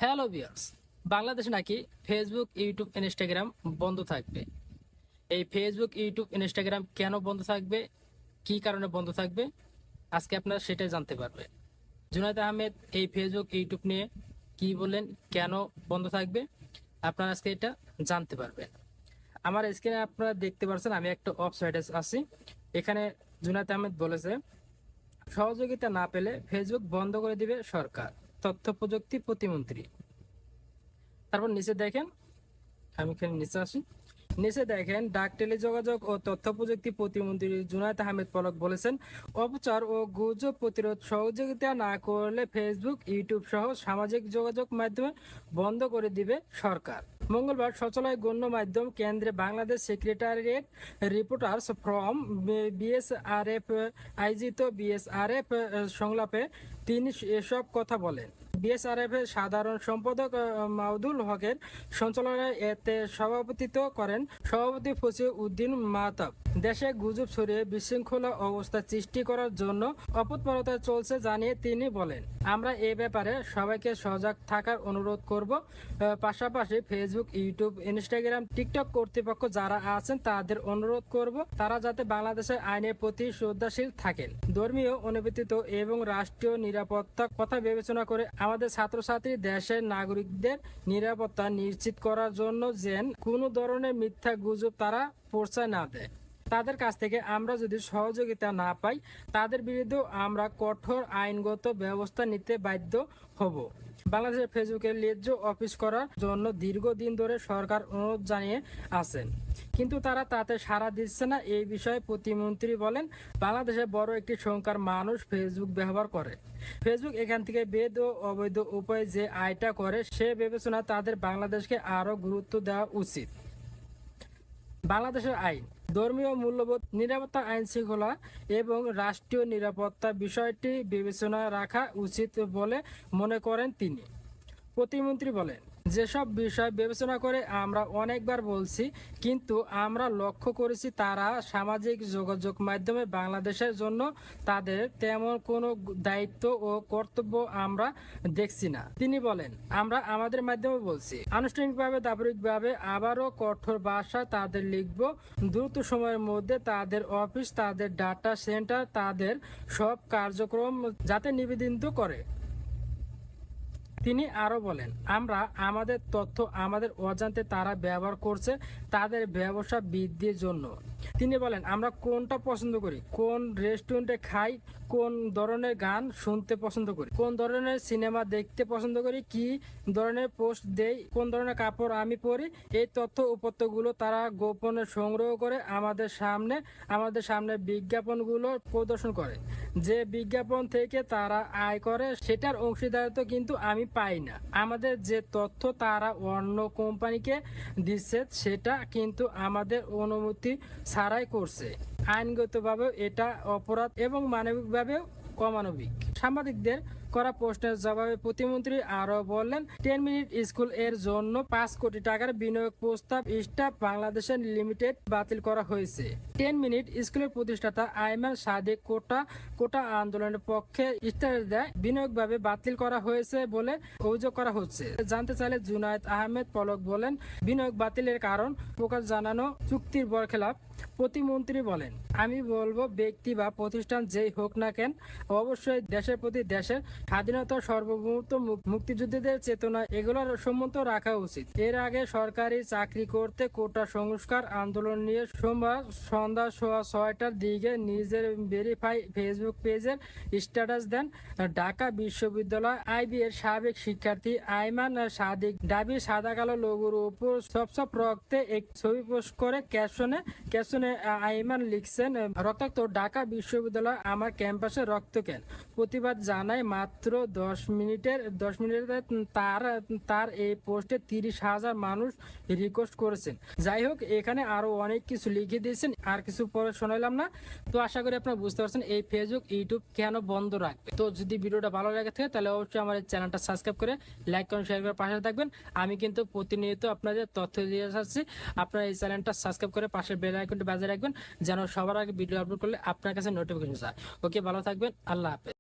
Hello viewers, বাংলাদেশে নাকি Facebook, YouTube, Instagram বন্ধ থাকবে। এই ফেসবুক, ইউটিউব, ইনস্টাগ্রাম কেন বন্ধ থাকবে, কি কারণে বন্ধ থাকবে, আজকে আপনারা সেটাই জানতে পারবেন। জুনায়েদ আহমেদ এই ফেসবুক, ইউটিউব নিয়ে কি বললেন, কেন বন্ধ থাকবে, আপনারা আজকে এটা জানতে পারবেন। আমার স্ক্রিনে আপনারা দেখতে পাচ্ছেন, আমি একটা ওয়েবসাইটে আছি। এখানে জুনায়েদ আহমেদ বলেছে, সহযোগিতা না পেলে ফেসবুক বন্ধ করে দিবে সরকার, তথ্য প্রযুক্তি প্রতিমন্ত্রী। তারপর নিচে দেখেন, আমি এখানে নিচে আসি, নিচে দেখেন ডাক, টেলিযোগাযোগ ও তথ্য প্রযুক্তি প্রতিমন্ত্রী জুনায়েদ আহমেদ পলক বলেছেন, অপচার ও গুজব প্রতিরোধ সহযোগিতা না করলে ফেসবুক, ইউটিউব সহ সামাজিক যোগাযোগ মাধ্যমে বন্ধ করে দিবে সরকার। মঙ্গলবার সচিবালয় গণমাধ্যম কেন্দ্রে Bangladesh secretariat reporters from BSRF আয়োজিত বিএসআরএফ সংলাপে তিনি এসব কথা বলেন। বিএসআরএফ এর সাধারণ সম্পাদক মাহদুল হকের সঞ্চালনায় এতে সভাপতিত্ব করেন সভাপতি ফসিহ উদ্দিন মাহতাব। দেশে গুজব ছড়িয়ে বিশৃঙ্খলা অবস্থা সৃষ্টি করার জন্য অপতৎপরতা চলছে জানিয়ে তিনি বলেন, আমরা এ ব্যাপারে সবাইকে সজাগ থাকার অনুরোধ করব। পাশাপাশি ফেসবুক, ইউটিউব, ইনস্টাগ্রাম, টিকটক কর্তৃপক্ষ যারা আছেন তাদের অনুরোধ করব তারা যাতে বাংলাদেশের আইনের প্রতি শ্রদ্ধাশীল থাকেন। ধর্মীয় অনুভূতিত এবং রাষ্ট্রীয় নিরাপত্তা কথা বিবেচনা করে আমাদের ছাত্রছাত্রী দেশের নাগরিকদের নিরাপত্তা নিশ্চিত করার জন্য যেন কোনো ধরনের মিথ্যা গুজব তারা প্রচার না দেয়। তাদের কাছ থেকে আমরা যদি সহযোগিতা না পাই, তাদের বিরুদ্ধে আমরা কঠোর আইনগত ব্যবস্থা নিতে বাধ্য হব। বাংলাদেশের ফেসবুকের ন্যায্য অফিস করার জন্য দীর্ঘদিন ধরে সরকার অনুরোধ জানিয়ে আছেন, কিন্তু তারা তাতে সাড়া দিচ্ছে না। এই বিষয়ে প্রতিমন্ত্রী বলেন, বাংলাদেশে বড় একটি সংখ্যার মানুষ ফেসবুক ব্যবহার করে। ফেসবুক এখান থেকে বেদ ও অবৈধ উপায়ে যে আয়টা করে সে বিবেচনা তাদের বাংলাদেশকে আরও গুরুত্ব দেওয়া উচিত। বাংলাদেশের আইন, ধর্মীয় মূল্যবোধ, নিরাপত্তা, আইন শৃঙ্খলা এবং রাষ্ট্রীয় নিরাপত্তা বিষয়টি বিবেচনায় রাখা উচিত বলে মনে করেন তিনি। প্রতিমন্ত্রী বলেন, যেসব বিষয় বিবেচনা করে আমরা অনেকবার বলছি, কিন্তু আমরা লক্ষ্য করেছি তারা সামাজিক যোগাযোগ মাধ্যমে বাংলাদেশের জন্য তাদের তেমন কোনো দায়িত্ব ও কর্তব্য আমরা দেখছি না। তিনি বলেন, আমরা আমাদের মাধ্যমে বলছি, আনুষ্ঠানিকভাবে দাপ্তরিকভাবে আবারও কঠোর ভাষায় তাদের লিখব, দ্রুত সময়ের মধ্যে তাদের অফিস, তাদের ডাটা সেন্টার, তাদের সব কার্যক্রম যাতে নিবেদিত করে। তিনি আরো বলেন, আমরা আমাদের তথ্য আমাদের অজান্তে তারা ব্যবহার করছে তাদের ব্যবসা বৃদ্ধির জন্য। তিনি বলেন, আমরা কোনটা পছন্দ করি, কোন রেস্টুরেন্টে খাই, কোন ধরনের গান শুনতে পছন্দ করি, কোন ধরনের সিনেমা দেখতে পছন্দ করি, কি ধরনের পোস্ট দেই, কোন ধরনের কাপড় আমি পরি, এই তথ্য উপত্যগুলো তারা গোপনে সংগ্রহ করে আমাদের সামনে বিজ্ঞাপনগুলো প্রদর্শন করে। যে বিজ্ঞাপন থেকে তারা আয় করে সেটার অংশীদারিত্ব কিন্তু আমি পাই না। আমাদের যে তথ্য তারা অন্য কোম্পানিকে দিচ্ছে সেটা কিন্তু আমাদের অনুমতি ছাড়াই করছে। আইনগতভাবেও এটা অপরাধ এবং মানবিকভাবেও অমানবিক। সাংবাদিকদের করা প্রশ্নের জবাবে প্রতিমন্ত্রী আরো বললেন, 10 মিনিট স্কুল এর জন্য 5 কোটি টাকার বিনিয়োগ প্রস্তাব স্টাফ বাংলাদেশের লিমিটেড বাতিল করা হয়েছে। 10 মিনিট স্কুলের প্রতিষ্ঠাতা আইমান সাদিক কোটা আন্দোলনের পক্ষে স্ট্যাটাস দেয়, বিনিয়োগভাবে বাতিল করা হয়েছে বলে অভিযোগ করা হচ্ছে। জানতে চাইলে জুনায়েদ আহমেদ পলক বলেন, বিনিয়োগ বাতিলের কারণ প্রকাশ জানানো চুক্তির বরখেলাপ। প্রতিমন্ত্রী বলেন, আমি বলবো ব্যক্তি বা প্রতিষ্ঠান যেই হোক না কেন, অবশ্যই দেশের প্রতি, দেশের স্বাধীনতা, সার্বভৌমত্ব, মুক্তিযুদ্ধের চেতনা এগুলোর সম্মত রাখা উচিত। এর আগে সরকারি চাকরি করতে কোটা সংস্কার আন্দোলন নিয়ে সোমবার সন্ধ্যা 6:15টার দিকে নিজের ভেরিফাই ফেসবুক পেজের স্ট্যাটাস দেন ঢাকা বিশ্ববিদ্যালয় আইবি এর সাবেক শিক্ষার্থী আইমান সাদিক। দাবি সাদা কালো লোগোর উপর সব রক্তে এক ছবি পোস্ট করে ক্যাপশনে আইমান লিখছেন, রক্তাক্ত ঢাকা বিশ্ববিদ্যালয় আমার ক্যাম্পাসে রক্ত কেন। প্রতিবাদ জানায় মাত্র 10 মিনিটে তার এই পোস্টে 30,000 মানুষ রিকোয়েস্ট করেছেন। যাই হোক, এখানে আরো অনেক কিছু লিখে দিয়েছেন, আর কিছু পরে শোনাইলাম না। তো আশা করি আপনারা বুঝতে পারছেন এই ফেসবুক, ইউটিউব কেন বন্ধ রাখবে। তো যদি ভিডিওটা ভালো লাগে থাকে তাহলে অবশ্যই আমার এই চ্যানেলটা সাবস্ক্রাইব করে লাইক করেন, শেয়ার করে পাশে থাকবেন। আমি কিন্তু প্রতিনিয়ত আপনাদের তথ্য দিয়ে যাচ্ছি। আপনারা এই চ্যানেলটা সাবস্ক্রাইব করে পাশের বেল আইকনটি বাজিয়ে রাখবেন যেন সবার আগে ভিডিও আপলোড করলে আপনার কাছে নোটিফিকেশন যায়। ওকে, ভালো থাকবেন, আল্লাহ হাফেজ।